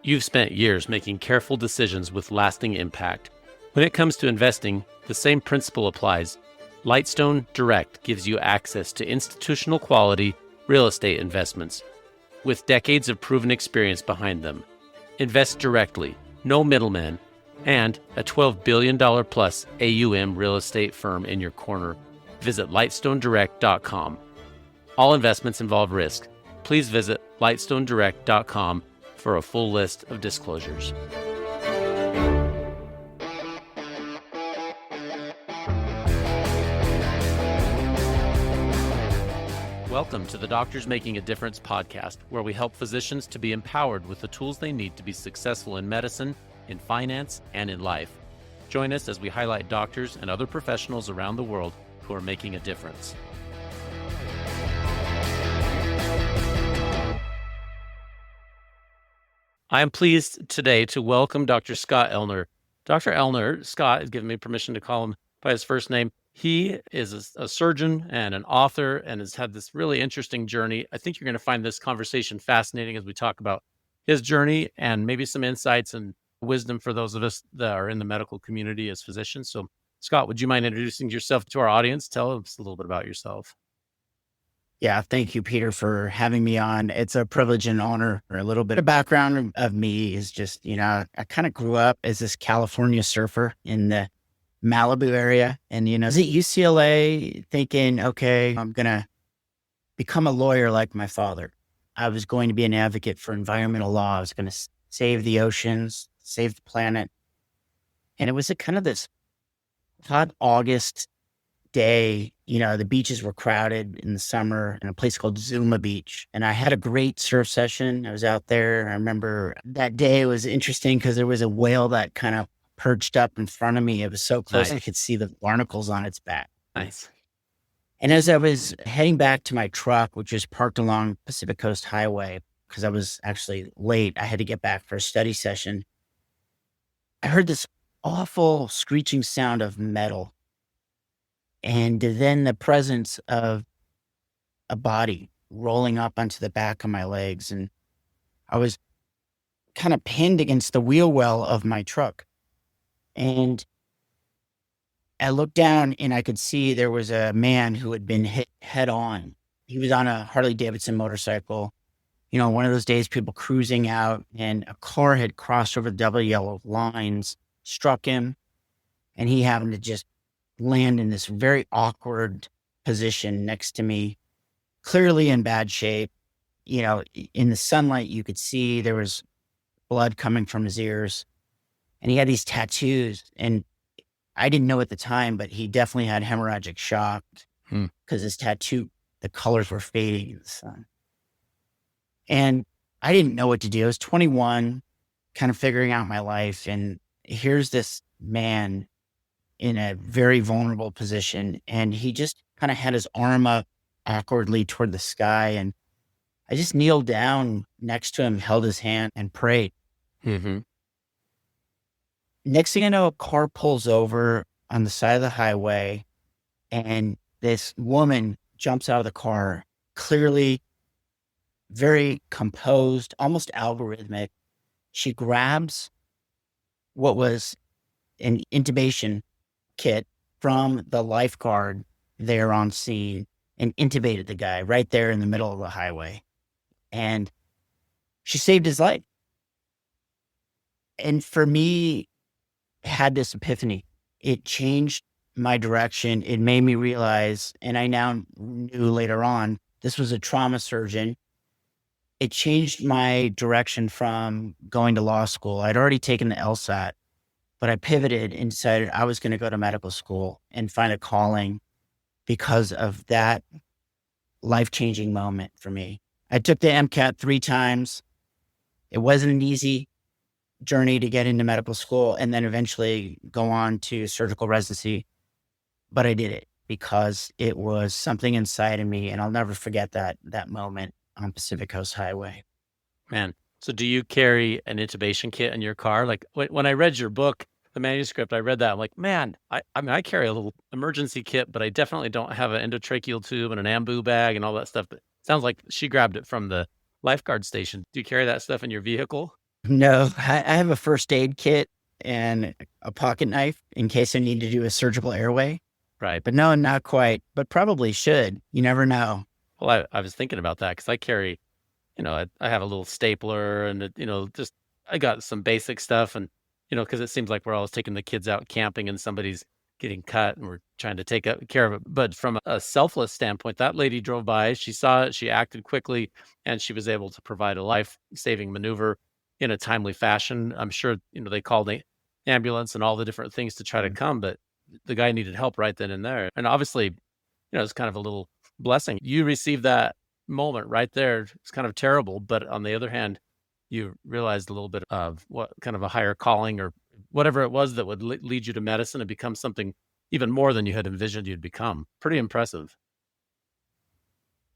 You've spent years making careful decisions with lasting impact. When it comes to investing, the same principle applies. Lightstone Direct gives you access to institutional quality real estate investments with decades of proven experience behind them. Invest directly, no middleman, and a $12 billion plus AUM real estate firm in your corner. Visit lightstonedirect.com. All investments involve risk. Please visit lightstonedirect.com for a full list of disclosures. Welcome to the Doctors Making a Difference podcast, where we help physicians to be empowered with the tools they need to be successful in medicine, in finance, and in life. Join us as we highlight doctors and other professionals around the world who are making a difference. I am pleased today to welcome Dr. Scott Ellner. Dr. Ellner, Scott has given me permission to call him by his first name. He is a surgeon and an author and has had this really interesting journey. I think you're going to find this conversation fascinating as we talk about his journey and maybe some insights and wisdom for those of us that are in the medical community as physicians. So, Scott, would you mind introducing yourself to our audience? Tell us a little bit about yourself. Yeah, thank you, Peter, for having me on. It's a privilege and honor. A little bit of background of me is just, I kind of grew up as this California surfer in the Malibu area. And, I was at UCLA thinking, okay, I'm going to become a lawyer like my father. I was going to be an advocate for environmental law. I was going to save the oceans, save the planet. And it was a kind of this hot August day, the beaches were crowded in the summer in a place called Zuma Beach. And I had a great surf session. I was out there. I remember that day was interesting because there was a whale that kind of perched up in front of me. It was so close. Nice. I could see the barnacles on its back. Nice. And as I was heading back to my truck, which was parked along Pacific Coast Highway, because I was actually late, I had to get back for a study session. I heard this awful screeching sound of metal. And then the presence of a body rolling up onto the back of my legs. And I was kind of pinned against the wheel well of my truck. And I looked down and I could see there was a man who had been hit head on. He was on a Harley Davidson motorcycle. One of those days people cruising out, and a car had crossed over the double yellow lines, struck him, and he happened to just land in this very awkward position next to me, clearly in bad shape. In the sunlight, you could see there was blood coming from his ears, and he had these tattoos. And I didn't know at the time, but he definitely had hemorrhagic shock because his tattoo, the colors were fading in the sun. And I didn't know what to do. I was 21, kind of figuring out my life. And here's this man in a very vulnerable position. And he just kind of had his arm up awkwardly toward the sky. And I just kneeled down next to him, held his hand, and prayed. Mm-hmm. Next thing I know, a car pulls over on the side of the highway, and this woman jumps out of the car, clearly very composed, almost algorithmic. She grabs what was an intubation kit from the lifeguard there on scene and intubated the guy right there in the middle of the highway. And she saved his life. And for me, I had this epiphany. It changed my direction. It made me realize, and I now knew later on, this was a trauma surgeon. It changed my direction from going to law school. I'd already taken the LSAT, but I pivoted and decided I was going to go to medical school and find a calling because of that life-changing moment for me. I took the MCAT 3 times. It wasn't an easy journey to get into medical school and then eventually go on to surgical residency. But I did it because it was something inside of me, and I'll never forget that moment on Pacific Coast Highway. Man, so do you carry an intubation kit in your car? Like when I read your book, the manuscript, I read that. I'm like, man, I carry a little emergency kit, but I definitely don't have an endotracheal tube and an ambu bag and all that stuff. But it sounds like she grabbed it from the lifeguard station. Do you carry that stuff in your vehicle? No, I have a first aid kit and a pocket knife in case I need to do a surgical airway. Right. But no, not quite, but probably should. You never know. Well, I was thinking about that because I carry, I have a little stapler and, just I got some basic stuff. And, because it seems like we're always taking the kids out camping and somebody's getting cut and we're trying to take care of it. But from a selfless standpoint, that lady drove by, she saw it, she acted quickly, and she was able to provide a life saving maneuver in a timely fashion. I'm sure, they called the ambulance and all the different things to try to Mm. come, but the guy needed help right then and there. And obviously, it's kind of a little blessing. You received that moment right there. It's kind of terrible, but on the other hand, you realized a little bit of what kind of a higher calling or whatever it was that would lead you to medicine and become something even more than you had envisioned you'd become. Pretty impressive.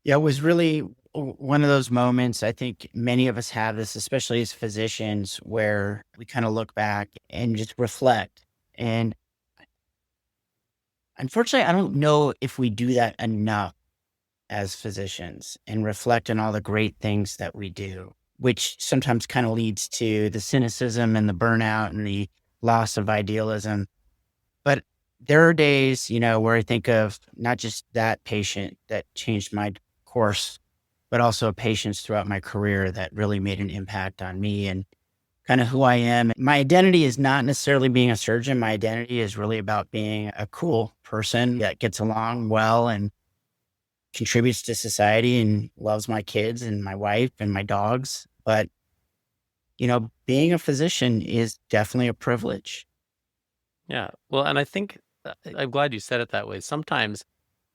Yeah, it was really one of those moments. I think many of us have this, especially as physicians, where we kind of look back and just reflect. And unfortunately, I don't know if we do that enough as physicians and reflect on all the great things that we do, which sometimes kind of leads to the cynicism and the burnout and the loss of idealism. But there are days, where I think of not just that patient that changed my course, but also patients throughout my career that really made an impact on me and kind of who I am. My identity is not necessarily being a surgeon. My identity is really about being a cool person that gets along well and contributes to society and loves my kids and my wife and my dogs. But, being a physician is definitely a privilege. Yeah. Well, and I think I'm glad you said it that way. Sometimes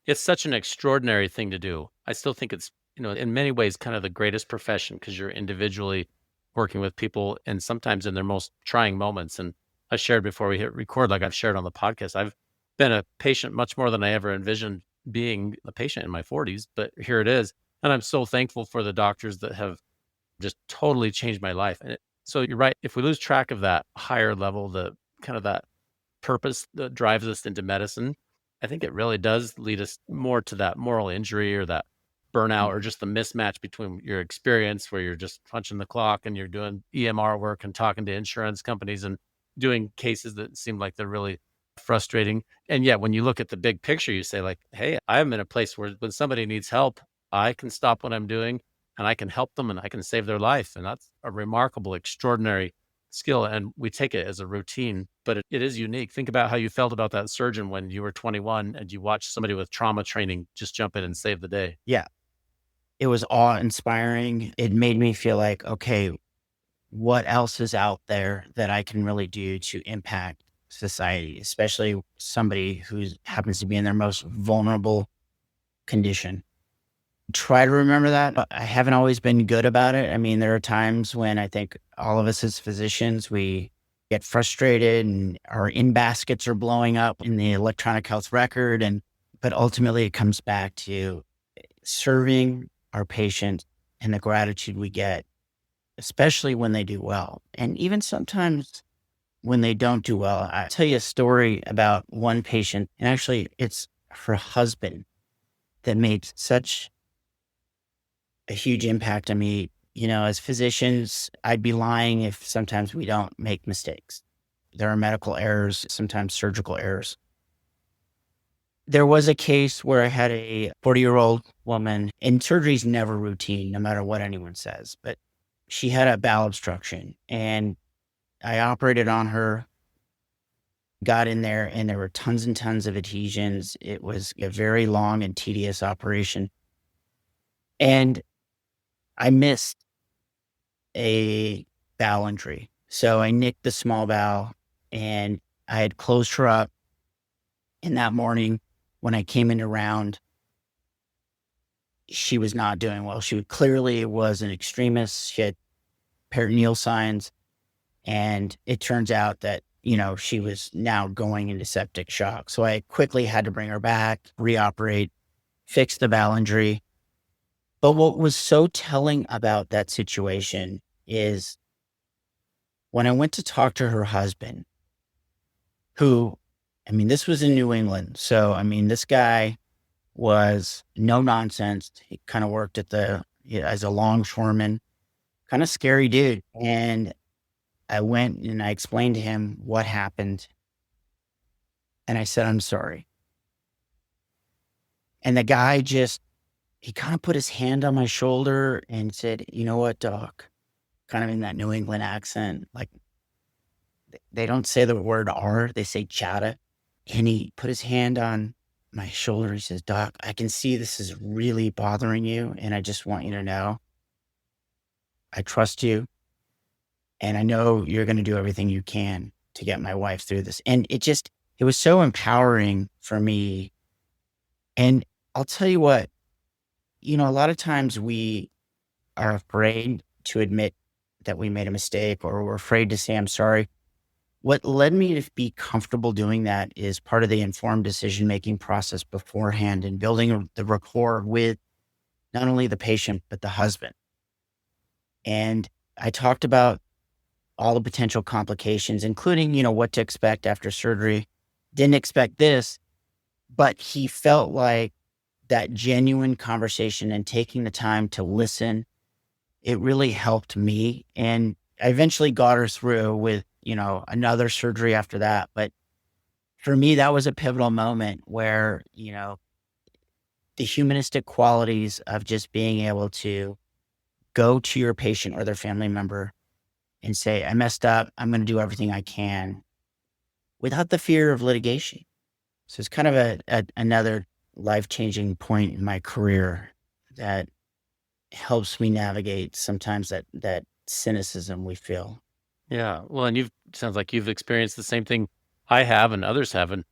it's such an extraordinary thing to do. I still think it's, in many ways kind of the greatest profession because you're individually working with people and sometimes in their most trying moments. And I shared before we hit record, like I've shared on the podcast, I've been a patient much more than I ever envisioned being a patient in my 40s, but here it is. And I'm so thankful for the doctors that have just totally changed my life. So you're right. If we lose track of that higher level, the kind of that purpose that drives us into medicine, I think it really does lead us more to that moral injury or that burnout or just the mismatch between your experience where you're just punching the clock and you're doing EMR work and talking to insurance companies and doing cases that seem like they're really frustrating. And yet when you look at the big picture, you say like, hey, I'm in a place where when somebody needs help, I can stop what I'm doing and I can help them and I can save their life. And that's a remarkable, extraordinary skill, and we take it as a routine, but it is unique. Think about how you felt about that surgeon when you were 21 and you watched somebody with trauma training just jump in and save the day. Yeah. It was awe inspiring. It made me feel like, okay, what else is out there that I can really do to impact society, especially somebody who happens to be in their most vulnerable condition. Try to remember that. But I haven't always been good about it. I mean, there are times when I think all of us as physicians, we get frustrated and our in baskets are blowing up in the electronic health record. But ultimately it comes back to serving our patients and the gratitude we get, especially when they do well. And even sometimes when they don't do well, I tell you a story about one patient, and actually it's her husband that made such a huge impact on me. As physicians, I'd be lying if sometimes we don't make mistakes. There are medical errors, sometimes surgical errors. There was a case where I had a 40-year-old woman, and surgery's never routine, no matter what anyone says, but she had a bowel obstruction, and I operated on her, got in there, and there were tons and tons of adhesions. It was a very long and tedious operation. And I missed a bowel injury. So I nicked the small bowel and I had closed her up. And that morning when I came into round, she was not doing well. She clearly was an extremist. She had peritoneal signs. And it turns out that, she was now going into septic shock. So I quickly had to bring her back, reoperate, fix the bowel injury. But what was so telling about that situation is when I went to talk to her husband, who, this was in New England. So, this guy was no nonsense. He kind of worked as a longshoreman, kind of scary dude. And I went and I explained to him what happened. And I said, I'm sorry. And the guy he kind of put his hand on my shoulder and said, you know what, doc? Kind of in that New England accent. Like they don't say the word R, they say chata. And he put his hand on my shoulder. He says, Doc, I can see this is really bothering you. And I just want you to know I trust you. And I know you're going to do everything you can to get my wife through this. And it was so empowering for me. And I'll tell you what, a lot of times we are afraid to admit that we made a mistake, or we're afraid to say, I'm sorry. What led me to be comfortable doing that is part of the informed decision-making process beforehand, and building the rapport with not only the patient, but the husband. And I talked about all the potential complications, including, what to expect after surgery. Didn't expect this, but he felt like that genuine conversation and taking the time to listen, it really helped me. And I eventually got her through with, another surgery after that. But for me, that was a pivotal moment where, the humanistic qualities of just being able to go to your patient or their family member and say, I messed up. I'm going to do everything I can without the fear of litigation. So it's kind of another life-changing point in my career that helps me navigate sometimes that cynicism we feel. Yeah. Well, and sounds like you've experienced the same thing I have and others have. And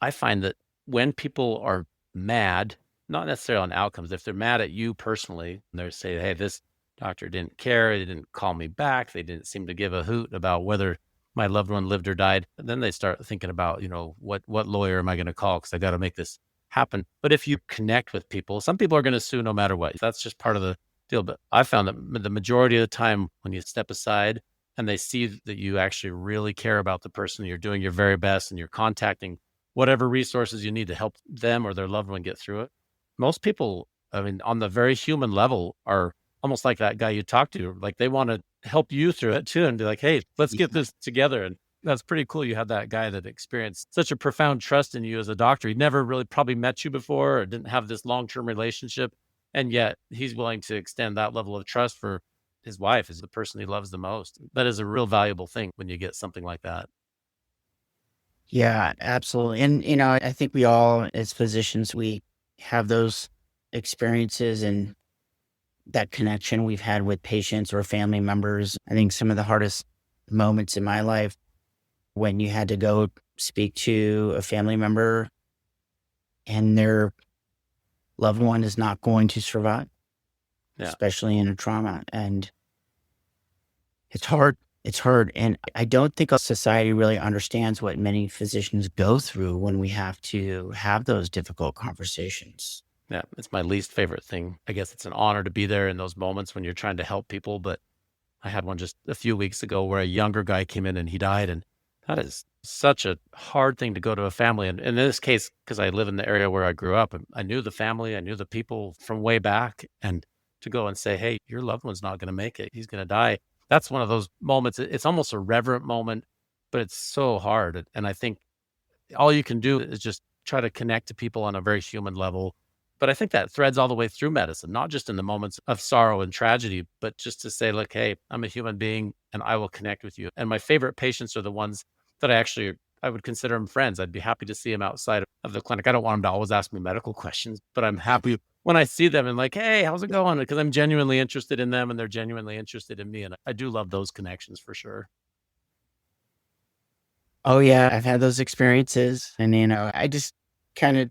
I find that when people are mad, not necessarily on outcomes, if they're mad at you personally, and they say, hey, this doctor didn't care, they didn't call me back, they didn't seem to give a hoot about whether my loved one lived or died, and then they start thinking about, what lawyer am I going to call, because I got to make this happen. But if you connect with people, some people are going to sue no matter what. That's just part of the deal. But I found that the majority of the time, when you step aside and they see that you actually really care about the person, you're doing your very best, and you're contacting whatever resources you need to help them or their loved one get through it. Most people, I mean, on the very human level, are almost like that guy you talked to. Like, they want to help you through it too, and be like, hey, let's get this together. And that's pretty cool. You had that guy that experienced such a profound trust in you as a doctor. He'd never really probably met you before, or didn't have this long-term relationship. And yet he's willing to extend that level of trust for his wife, is the person he loves the most. That is a real valuable thing when you get something like that. Yeah, absolutely. And, I think we all, as physicians, we have those experiences and that connection we've had with patients or family members. I think some of the hardest moments in my life, when you had to go speak to a family member and their loved one is not going to survive, Yeah. especially in a trauma. And it's hard. It's hard. And I don't think our society really understands what many physicians go through when we have to have those difficult conversations. Yeah, it's my least favorite thing. I guess it's an honor to be there in those moments when you're trying to help people. But I had one just a few weeks ago where a younger guy came in and he died. And that is such a hard thing to go to a family. And in this case, because I live in the area where I grew up, and I knew the family, I knew the people from way back. And to go and say, hey, your loved one's not going to make it, he's going to die. That's one of those moments. It's almost a reverent moment, but it's so hard. And I think all you can do is just try to connect to people on a very human level. But I think that threads all the way through medicine, not just in the moments of sorrow and tragedy, but just to say, look, hey, I'm a human being and I will connect with you. And my favorite patients are the ones that I would consider them friends. I'd be happy to see them outside of the clinic. I don't want them to always ask me medical questions, but I'm happy when I see them and like, hey, how's it going? Because I'm genuinely interested in them and they're genuinely interested in me. And I do love those connections for sure. Oh, yeah, I've had those experiences. And, I just kind of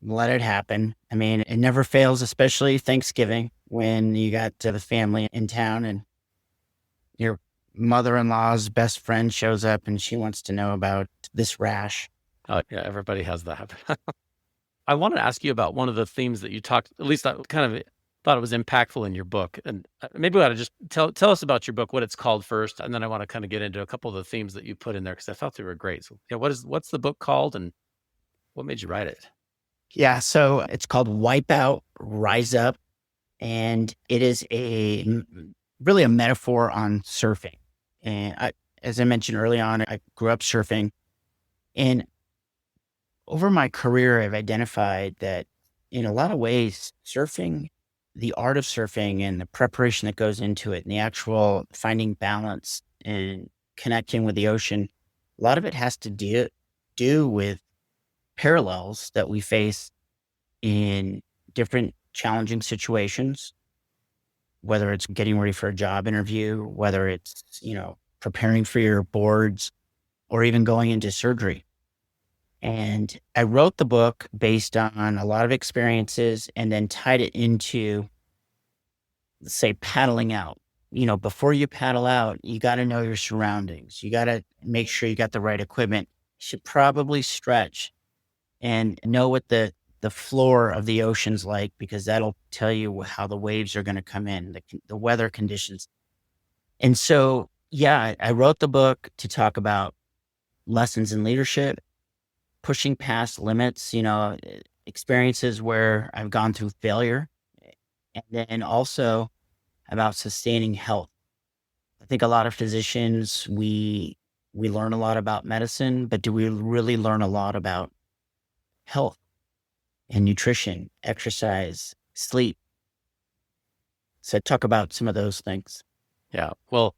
let it happen. I mean, it never fails, especially Thanksgiving, when you got the family in town and your mother-in-law's best friend shows up and she wants to know about this rash. Oh, yeah, everybody has that. I want to ask you about one of the themes that you talked, at least I kind of thought it was impactful in your book. And maybe we ought to just tell us about your book, what it's called first. And then I want to kind of get into a couple of the themes that you put in there, because I thought they were great. So yeah, what's the book called and what made you write it? Yeah, so it's called Wipeout, Rise Up. And it is really a metaphor on surfing. And as I mentioned early on, I grew up surfing. And over my career, I've identified that in a lot of ways, surfing, the art of surfing and the preparation that goes into it and the actual finding balance and connecting with the ocean, a lot of it has to do with parallels that we face in different challenging situations, whether it's getting ready for a job interview, whether it's, preparing for your boards or even going into surgery. And I wrote the book based on a lot of experiences and then tied it into, say, paddling out. Before you paddle out, you got to know your surroundings. You got to make sure you got the right equipment. You should probably stretch and know what the floor of the ocean's like, because that'll tell you how the waves are going to come in, the weather conditions. And so, yeah, I wrote the book to talk about lessons in leadership, pushing past limits, experiences where I've gone through failure, and then also about sustaining health. I think a lot of physicians, we learn a lot about medicine, but do we really learn a lot about health and nutrition, exercise, sleep? So talk about some of those things. Yeah. Well,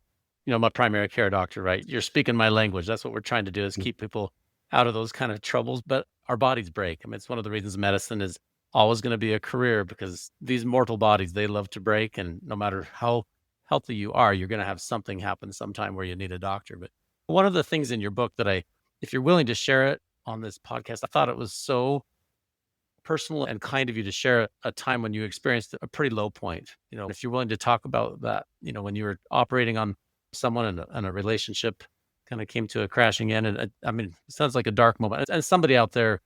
I'm a primary care doctor, right? You're speaking my language. That's what we're trying to do, is keep people out of those kind of troubles, but our bodies break. I mean, it's one of the reasons medicine is always going to be a career, because these mortal bodies, they love to break. And no matter how healthy you are, you're going to have something happen sometime where you need a doctor. But one of the things in your book that if you're willing to share it on this podcast, I thought it was so personal and kind of you to share a time when you experienced a pretty low point. If you're willing to talk about that, when you were operating on someone and a relationship kind of came to a crashing end. And I mean, it sounds like a dark moment. And somebody out there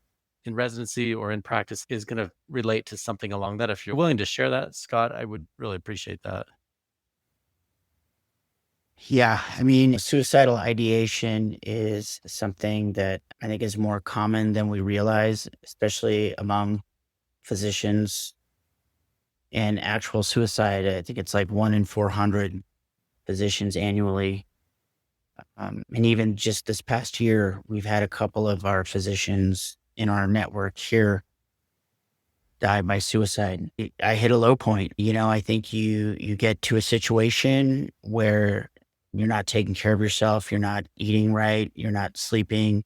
in residency or in practice is going to relate to something along that. If you're willing to share that, Scott, I would really appreciate that. Yeah, I mean, suicidal ideation is something that I think is more common than we realize, especially among physicians. And actual suicide, I think it's like 1 in 400 physicians annually. And even just this past year, we've had a couple of our physicians in our network here die by suicide. I hit a low point. I think you get to a situation where you're not taking care of yourself, you're not eating right, you're not sleeping.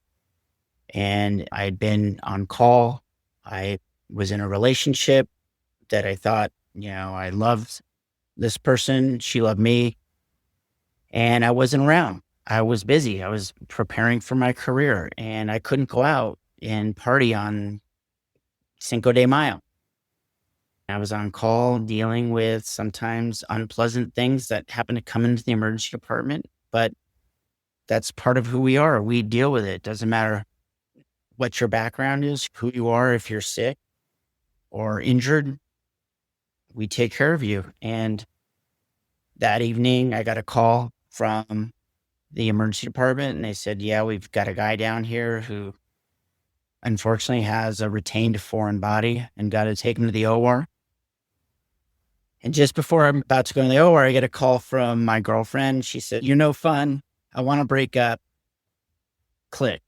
And I had been on call. I was in a relationship that I thought, I loved this person, she loved me, and I wasn't around. I was busy. I was preparing for my career, and I couldn't go out and party on Cinco de Mayo. I was on call dealing with sometimes unpleasant things that happen to come into the emergency department, but that's part of who we are. We deal with it. Doesn't matter what your background is, who you are, if you're sick or injured, we take care of you. And that evening, I got a call from the emergency department, and they said, yeah, we've got a guy down here who unfortunately has a retained foreign body and got to take him to the OR. And just before I'm about to go to the OR, I get a call from my girlfriend. She said, you're no fun. I want to break up. Click.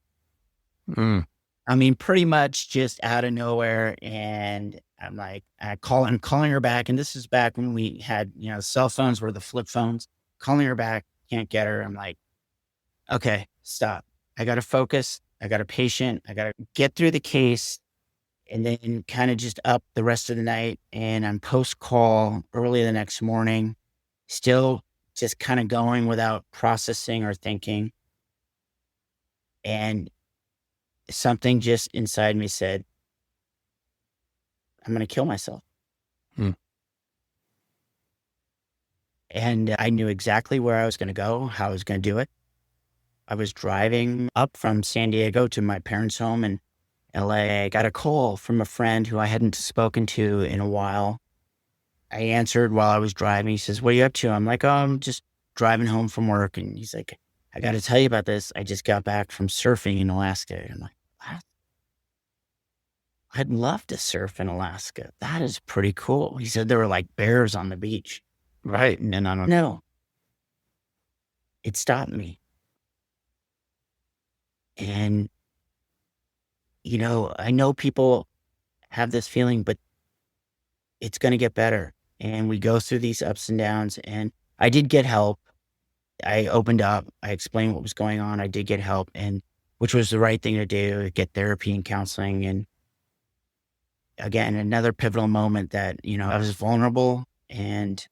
Mm. I mean, pretty much just out of nowhere. And I'm like, I'm calling her back. And this is back when we had, cell phones were the flip phones. Calling her back, can't get her. I'm like, okay, stop. I got to focus. I got a patient. I got to get through the case and then kind of just up the rest of the night. And I'm post call early the next morning, still just kind of going without processing or thinking. And something just inside me said, I'm going to kill myself. Hmm. And I knew exactly where I was going to go, how I was going to do it. I was driving up from San Diego to my parents' home in LA. I got a call from a friend who I hadn't spoken to in a while. I answered while I was driving. He says, what are you up to? I'm like, oh, I'm just driving home from work. And he's like, I got to tell you about this. I just got back from surfing in Alaska. I'm like, what? I'd love to surf in Alaska. That is pretty cool. He said there were like bears on the beach. Right. And I don't know. it stopped me. And, I know people have this feeling, but it's going to get better. And we go through these ups and downs. And I did get help. I opened up. I explained what was going on. I did get help, and which was the right thing to do, get therapy and counseling. And again, another pivotal moment that, I was vulnerable, and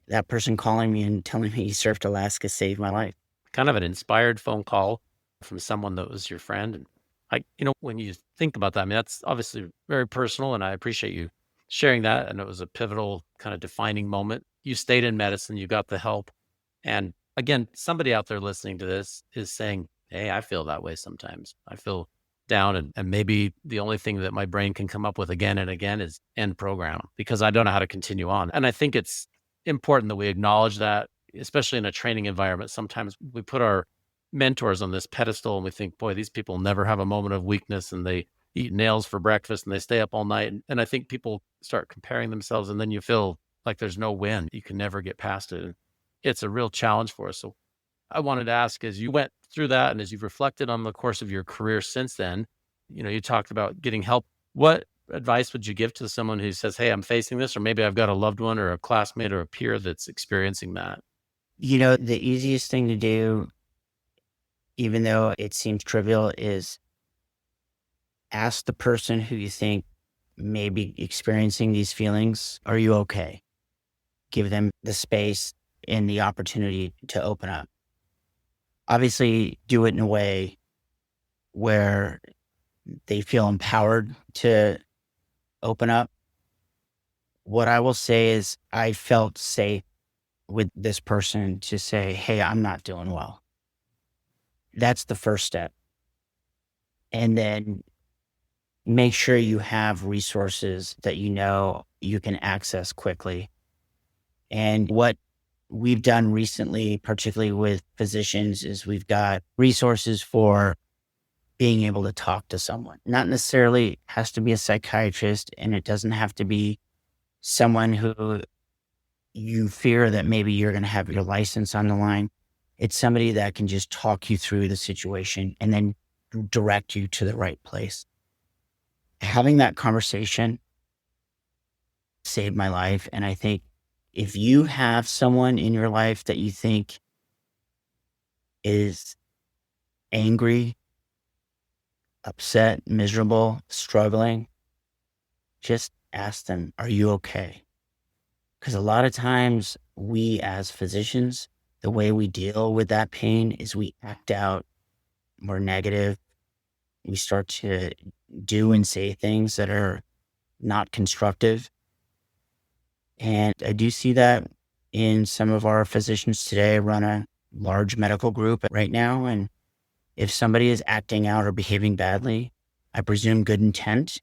that person calling me and telling me he surfed Alaska saved my life. Kind of an inspired phone call from someone that was your friend. And when you think about that, I mean, that's obviously very personal, and I appreciate you sharing that. And it was a pivotal kind of defining moment. You stayed in medicine, you got the help. And again, somebody out there listening to this is saying, hey, I feel that way sometimes. I feel down, and maybe the only thing that my brain can come up with again and again is end program because I don't know how to continue on. And I think it's important that we acknowledge that, especially in a training environment. Sometimes we put our mentors on this pedestal and we think, boy, these people never have a moment of weakness, and they eat nails for breakfast and they stay up all night. And I think people start comparing themselves, and then you feel like there's no win. You can never get past it. And it's a real challenge for us. So I wanted to ask, as you went through that and as you've reflected on the course of your career since then, you talked about getting help. What advice would you give to someone who says, hey, I'm facing this, or maybe I've got a loved one or a classmate or a peer that's experiencing that? The easiest thing to do, even though it seems trivial, is ask the person who you think may be experiencing these feelings, are you okay? Give them the space and the opportunity to open up. Obviously, do it in a way where they feel empowered to open up. What I will say is I felt safe with this person to say, hey, I'm not doing well. That's the first step. And then make sure you have resources that you can access quickly. And what we've done recently, particularly with physicians, is we've got resources for being able to talk to someone. Not necessarily has to be a psychiatrist, and it doesn't have to be someone who you fear that maybe you're going to have your license on the line. It's somebody that can just talk you through the situation and then direct you to the right place. Having that conversation saved my life. And I think if you have someone in your life that you think is angry, upset, miserable, struggling, just ask them, are you okay? Because a lot of times we as physicians, the way we deal with that pain is we act out, we're negative. We start to do and say things that are not constructive. And I do see that in some of our physicians today. I run a large medical group right now. And if somebody is acting out or behaving badly, I presume good intent.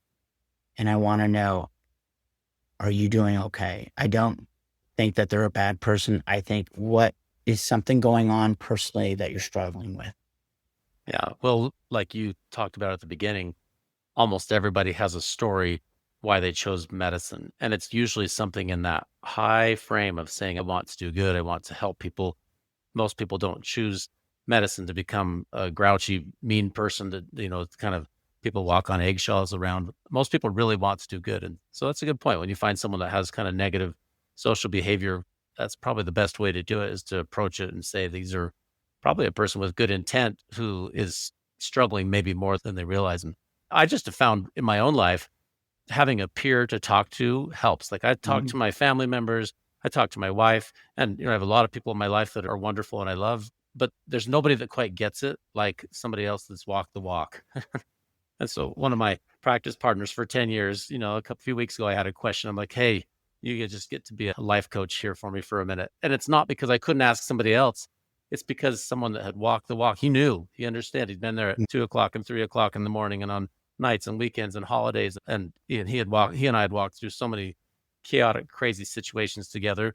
And I want to know, are you doing okay? I don't think that they're a bad person. I think, what is something going on personally that you're struggling with? Yeah. Well, like you talked about at the beginning, almost everybody has a story why they chose medicine. And it's usually something in that high frame of saying, I want to do good, I want to help people. Most people don't choose medicine to become a grouchy, mean person that, kind of people walk on eggshells around. Most people really want to do good. And so that's a good point. When you find someone that has kind of negative social behavior, that's probably the best way to do it, is to approach it and say, these are probably a person with good intent who is struggling maybe more than they realize. And I just have found in my own life, having a peer to talk to helps. Like, I talk Mhm. to my family members, I talk to my wife, and I have a lot of people in my life that are wonderful and I love, but there's nobody that quite gets it like somebody else that's walked the walk. And so one of my practice partners for 10 years, few weeks ago, I had a question. I'm like, hey, you could just get to be a life coach here for me for a minute. And it's not because I couldn't ask somebody else. It's because someone that had walked the walk, he knew, he understood. He'd been there at 2 o'clock and 3 o'clock in the morning and on nights and weekends and holidays. And he and I had walked through so many chaotic, crazy situations together.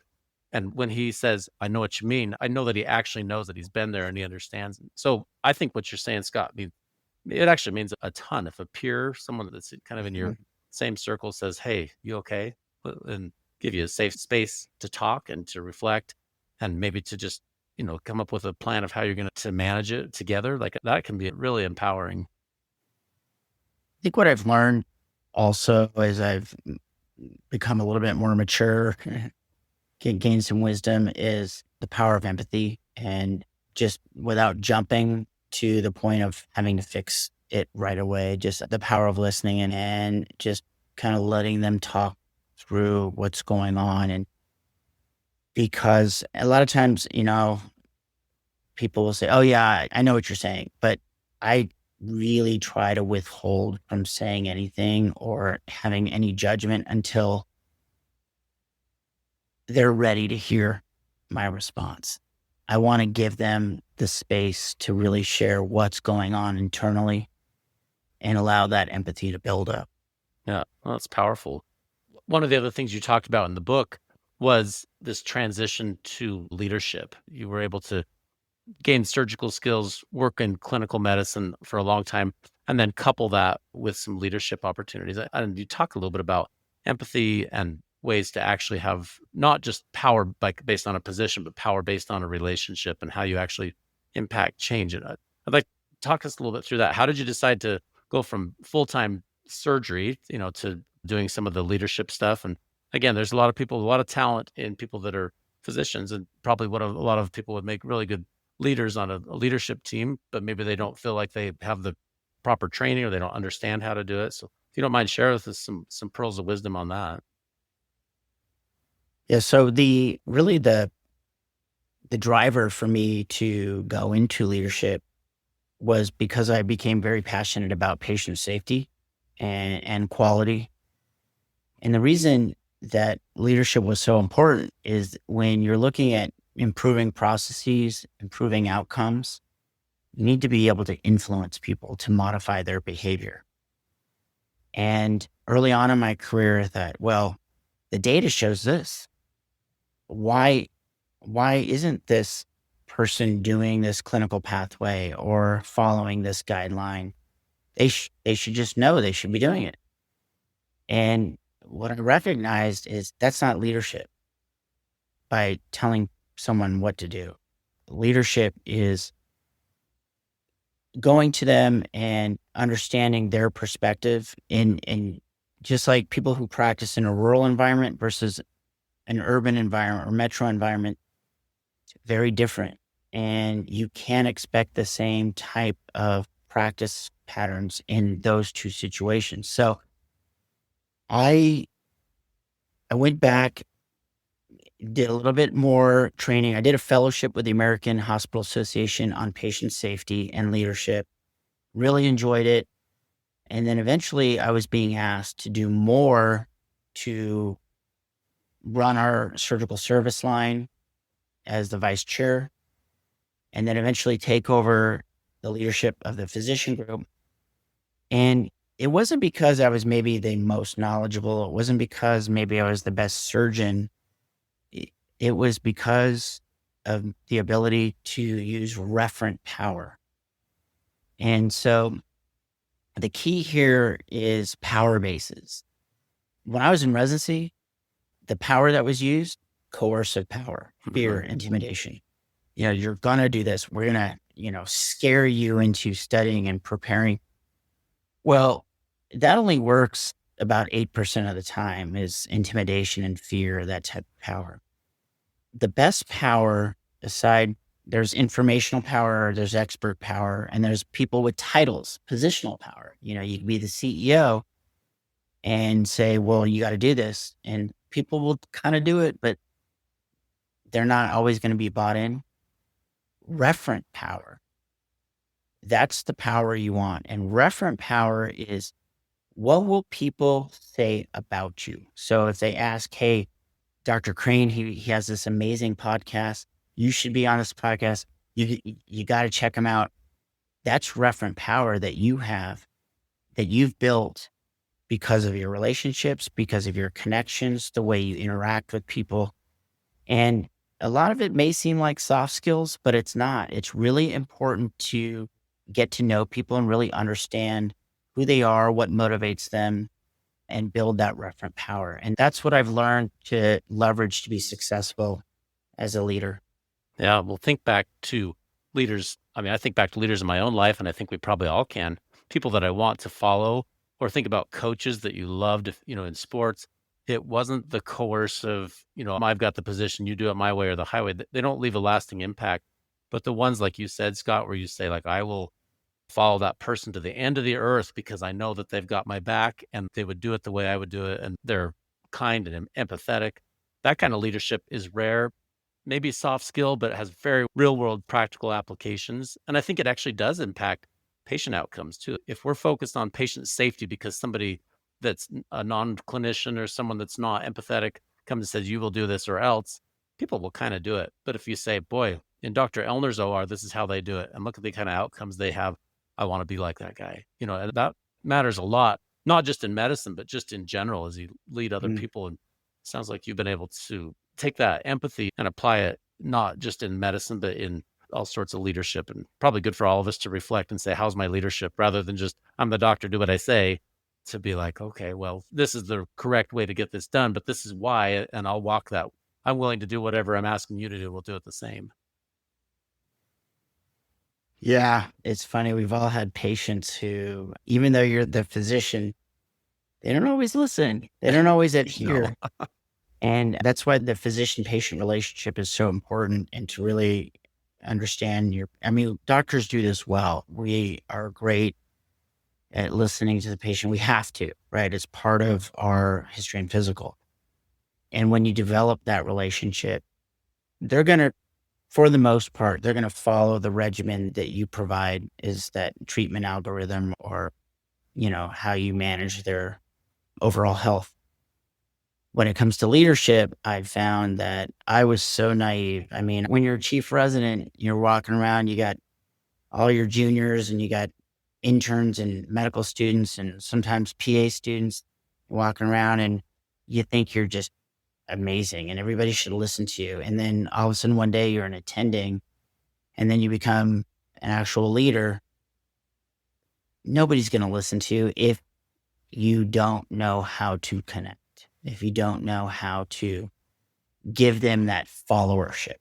And when he says, I know what you mean, I know that he actually knows that he's been there and he understands. So I think what you're saying, Scott, it actually means a ton. If a peer, someone that's kind of in your Mhm. same circle, says, hey, you okay? And give you a safe space to talk and to reflect and maybe to just come up with a plan of how you're going to manage it together. Like that can be really empowering. I think what I've learned also as I've become a little bit more mature, gain some wisdom is the power of empathy and just without jumping to the point of having to fix it right away, just the power of listening and just kind of letting them talk through what's going on. And because a lot of times, people will say, "Oh yeah, I know what you're saying," but I really try to withhold from saying anything or having any judgment until they're ready to hear my response. I want to give them the space to really share what's going on internally and allow that empathy to build up. Yeah, well, that's powerful. One of the other things you talked about in the book was this transition to leadership. You were able to gain surgical skills, work in clinical medicine for a long time, and then couple that with some leadership opportunities. And you talk a little bit about empathy and ways to actually have not just power based on a position, but power based on a relationship and how you actually impact change. And I'd like to talk us a little bit through that. How did you decide to go from full-time surgery, to doing some of the leadership stuff? And again, there's a lot of talent in people that are physicians, and probably what a lot of people would make really good leaders on a leadership team, but maybe they don't feel like they have the proper training or they don't understand how to do it. So if you don't mind, share with us some pearls of wisdom on that. Yeah. So the driver for me to go into leadership was because I became very passionate about patient safety and quality. And the reason that leadership was so important is when you're looking at improving processes, improving outcomes, you need to be able to influence people to modify their behavior. And early on in my career, I thought, well, the data shows this. Why isn't this person doing this clinical pathway or following this guideline? They should just know they should be doing it. And what I recognized is that's not leadership by telling someone what to do. Leadership is going to them and understanding their perspective in just like people who practice in a rural environment versus an urban environment or metro environment, it's very different. And you can't expect the same type of practice patterns in those two situations. So I went back, did a little bit more training. I did a fellowship with the American Hospital Association on patient safety and leadership. Really enjoyed it. And then eventually I was being asked to do more to run our surgical service line as the vice chair, and then eventually take over the leadership of the physician group. And it wasn't because I was maybe the most knowledgeable. It wasn't because maybe I was the best surgeon. It was because of the ability to use referent power. And so the key here is power bases. When I was in residency, the power that was used, coercive power, fear, intimidation. You're going to do this. We're going to, scare you into studying and preparing. Well, that only works about 8% of the time is intimidation and fear, that type of power. The best power aside, there's informational power, there's expert power, and there's people with titles, positional power. You could be the CEO and say, well, you got to do this. And people will kind of do it, but they're not always going to be bought in. Referent power. That's the power you want. And referent power is, what will people say about you? So if they ask, hey, Dr. Crane, he has this amazing podcast. You should be on this podcast. You got to check him out. That's referent power that you have, that you've built because of your relationships, because of your connections, the way you interact with people. And a lot of it may seem like soft skills, but it's not. It's really important to get to know people and really understand who they are, what motivates them, and build that referent power. And that's what I've learned to leverage to be successful as a leader. Yeah, well, think back to leaders. I mean, I think back to leaders in my own life, and I think we probably all can. People that I want to follow, or think about coaches that you loved, in sports. It wasn't the coercive, I've got the position, you do it my way or the highway. They don't leave a lasting impact. But the ones like you said, Scott, where you say, like, I will follow that person to the end of the earth because I know that they've got my back and they would do it the way I would do it. And they're kind and empathetic. That kind of leadership is rare, maybe soft skill, but it has very real world practical applications. And I think it actually does impact patient outcomes too. If we're focused on patient safety because somebody that's a non clinician or someone that's not empathetic comes and says, you will do this or else, people will kind of do it. But if you say, boy, in Dr. Ellner's OR, this is how they do it, and look at the kind of outcomes they have, I want to be like that guy. And that matters a lot, not just in medicine, but just in general as you lead other Mm. people. And it sounds like you've been able to take that empathy and apply it not just in medicine, but in all sorts of leadership. And probably good for all of us to reflect and say, how's my leadership? Rather than just, I'm the doctor, do what I say, to be like, okay, well, this is the correct way to get this done, but this is why, and I'll walk that. I'm willing to do whatever I'm asking you to do. We'll do it the same. Yeah, it's funny. We've all had patients who, even though you're the physician, they don't always listen. They don't always No. adhere. And that's why the physician patient relationship is so important, and to really understand I mean, doctors do this well. We are great at listening to the patient. We have to, right? It's part of our history and physical. And when you develop that relationship, they're going to, for the most part, they're going to follow the regimen that you provide, is that treatment algorithm, or, how you manage their overall health. When it comes to leadership, I found that I was so naive. I mean, when you're a chief resident, you're walking around, you got all your juniors and you got interns and medical students and sometimes PA students walking around, and you think you're just amazing and everybody should listen to you. And then all of a sudden one day you're an attending, and then you become an actual leader. Nobody's going to listen to you if you don't know how to connect, if you don't know how to give them that followership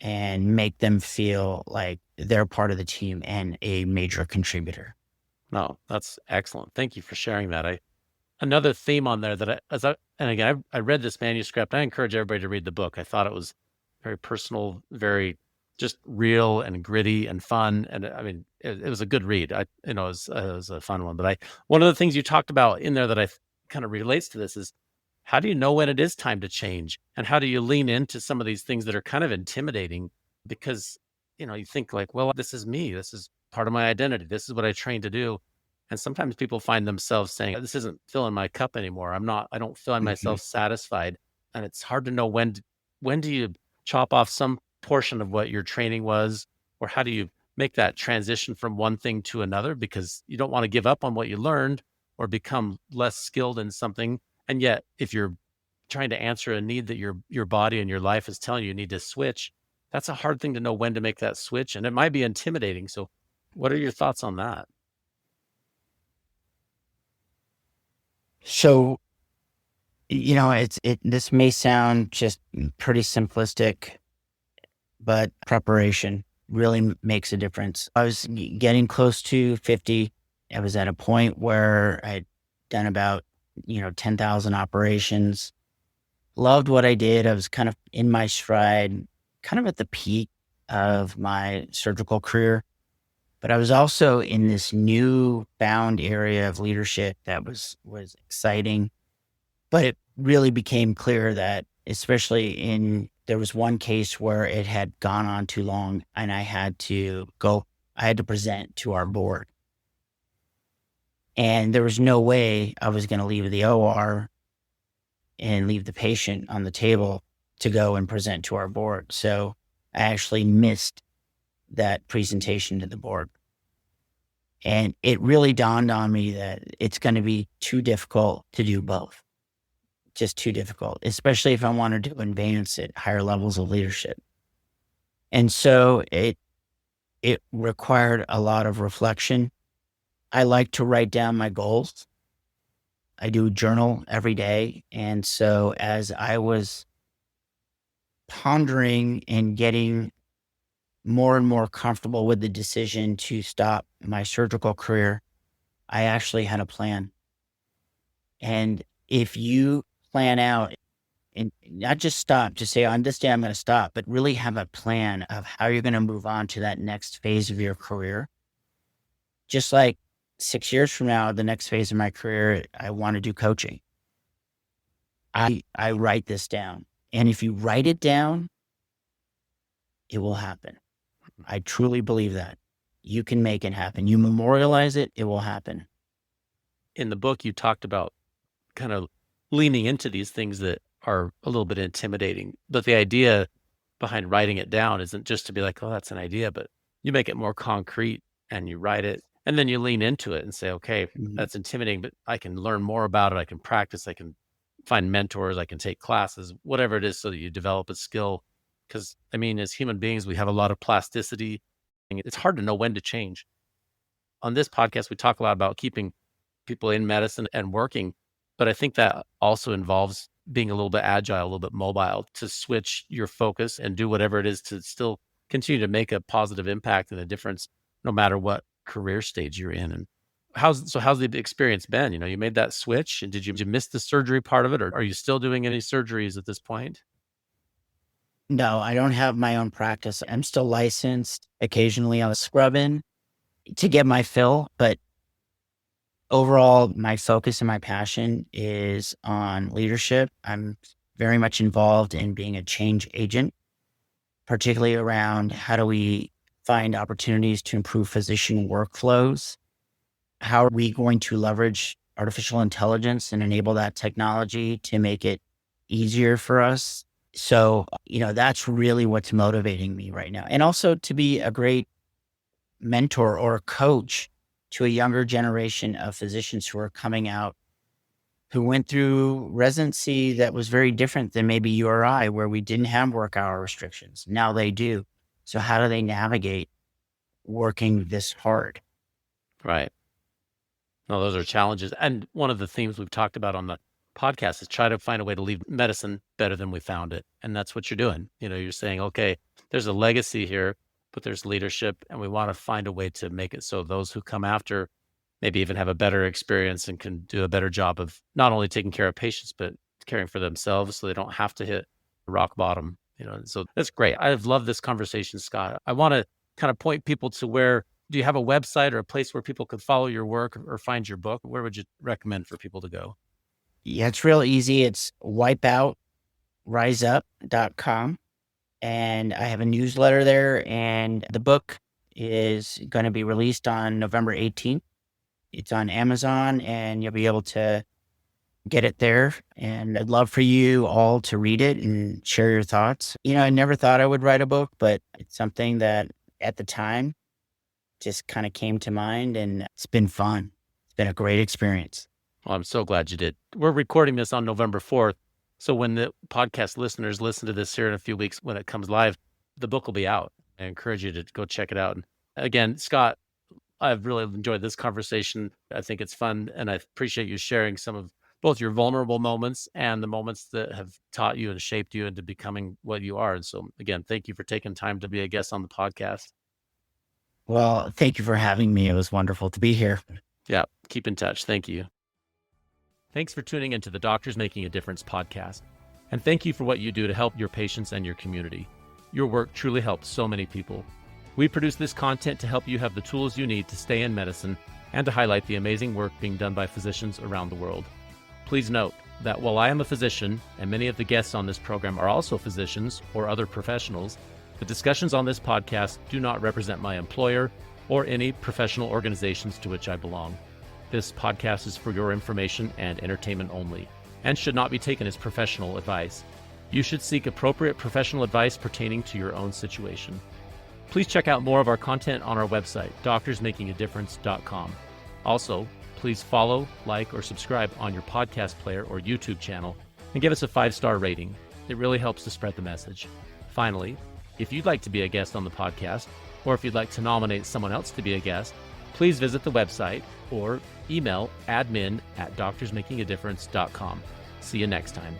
and make them feel like they're part of the team and a major contributor. No, that's excellent. Thank you for sharing that. Another theme on there that and again, I read this manuscript. I encourage everybody to read the book. I thought it was very personal, very just real and gritty and fun. And I mean, it was a good read. It was a fun one. But one of the things you talked about in there that kind of relates to this is, how do you know when it is time to change? And how do you lean into some of these things that are kind of intimidating? Because, you think like, well, this is me. This is part of my identity. This is what I trained to do. And sometimes people find themselves saying, this isn't filling my cup anymore. I don't find Mhm. myself satisfied. And it's hard to know when do you chop off some portion of what your training was, or how do you make that transition from one thing to another? Because you don't want to give up on what you learned or become less skilled in something. And yet, if you're trying to answer a need that your body and your life is telling you need to switch, that's a hard thing to know when to make that switch. And it might be intimidating. So what are your thoughts on that? So, this may sound just pretty simplistic, but preparation really makes a difference. I was getting close to 50. I was at a point where I'd done about, 10,000 operations. Loved what I did. I was kind of in my stride, kind of at the peak of my surgical career. But I was also in this new found area of leadership that was exciting. But it really became clear that, especially there was one case where it had gone on too long, and I had to present to our board. And there was no way I was going to leave the OR and leave the patient on the table to go and present to our board. So I actually missed that presentation to the board. And it really dawned on me that it's going to be too difficult to do both. Just too difficult, especially if I wanted to advance at higher levels of leadership. And so it required a lot of reflection. I like to write down my goals. I do journal every day. And so as I was pondering and getting more and more comfortable with the decision to stop my surgical career, I actually had a plan. And if you plan out and not just stop, just say, on this day, I'm going to stop, but really have a plan of how you're going to move on to that next phase of your career. Just like 6 years from now, the next phase of my career, I want to do coaching. I write this down. And if you write it down, it will happen. I truly believe that. You can make it happen. You memorialize it, it will happen. In the book, you talked about kind of leaning into these things that are a little bit intimidating. But the idea behind writing it down isn't just to be like, oh, that's an idea, but you make it more concrete and you write it and then you lean into it and say, okay, that's intimidating, but I can learn more about it. I can practice. I can find mentors. I can take classes, whatever it is, so that you develop a skill. Because I mean, as human beings, we have a lot of plasticity. It's hard to know when to change. On this podcast, we talk a lot about keeping people in medicine and working, but I think that also involves being a little bit agile, a little bit mobile, to switch your focus and do whatever it is to still continue to make a positive impact and a difference, no matter what career stage you're in. And how's the experience been? You made that switch, and did you miss the surgery part of it, or are you still doing any surgeries at this point? No, I don't have my own practice. I'm still licensed. Occasionally I'll scrub in to get my fill, but overall, my focus and my passion is on leadership. I'm very much involved in being a change agent, particularly around how do we find opportunities to improve physician workflows? How are we going to leverage artificial intelligence and enable that technology to make it easier for us? So, that's really what's motivating me right now. And also to be a great mentor or a coach to a younger generation of physicians who are coming out, who went through residency that was very different than maybe you or I, where we didn't have work hour restrictions. Now they do. So how do they navigate working this hard? Right. No, those are challenges. And one of the themes we've talked about on the podcast is try to find a way to leave medicine better than we found it. And that's what you're doing. You're saying, okay, there's a legacy here, but there's leadership, and we want to find a way to make it so those who come after maybe even have a better experience and can do a better job of not only taking care of patients, but caring for themselves so they don't have to hit rock bottom. So that's great. I've loved this conversation, Scott. I want to kind of point people to do you have a website or a place where people could follow your work or find your book? Where would you recommend for people to go? Yeah, it's real easy. It's wipeoutriseup.com. And I have a newsletter there, and the book is going to be released on November 18th. It's on Amazon, and you'll be able to get it there. And I'd love for you all to read it and share your thoughts. I never thought I would write a book, but it's something that at the time just kind of came to mind, and it's been fun. It's been a great experience. Well, I'm so glad you did. We're recording this on November 4th. So when the podcast listeners listen to this here in a few weeks, when it comes live, the book will be out. I encourage you to go check it out. And again, Scott, I've really enjoyed this conversation. I think it's fun, and I appreciate you sharing some of both your vulnerable moments and the moments that have taught you and shaped you into becoming what you are. And so again, thank you for taking time to be a guest on the podcast. Well, thank you for having me. It was wonderful to be here. Yeah, keep in touch. Thank you. Thanks for tuning into the Doctors Making a Difference podcast. And thank you for what you do to help your patients and your community. Your work truly helps so many people. We produce this content to help you have the tools you need to stay in medicine and to highlight the amazing work being done by physicians around the world. Please note that while I am a physician, and many of the guests on this program are also physicians or other professionals, the discussions on this podcast do not represent my employer or any professional organizations to which I belong. This podcast is for your information and entertainment only, and should not be taken as professional advice. You should seek appropriate professional advice pertaining to your own situation. Please check out more of our content on our website, doctorsmakingadifference.com. Also, please follow, like, or subscribe on your podcast player or YouTube channel, and give us a 5-star rating. It really helps to spread the message. Finally, if you'd like to be a guest on the podcast, or if you'd like to nominate someone else to be a guest, please visit the website or email admin@doctorsmakingadifference.com. See you next time.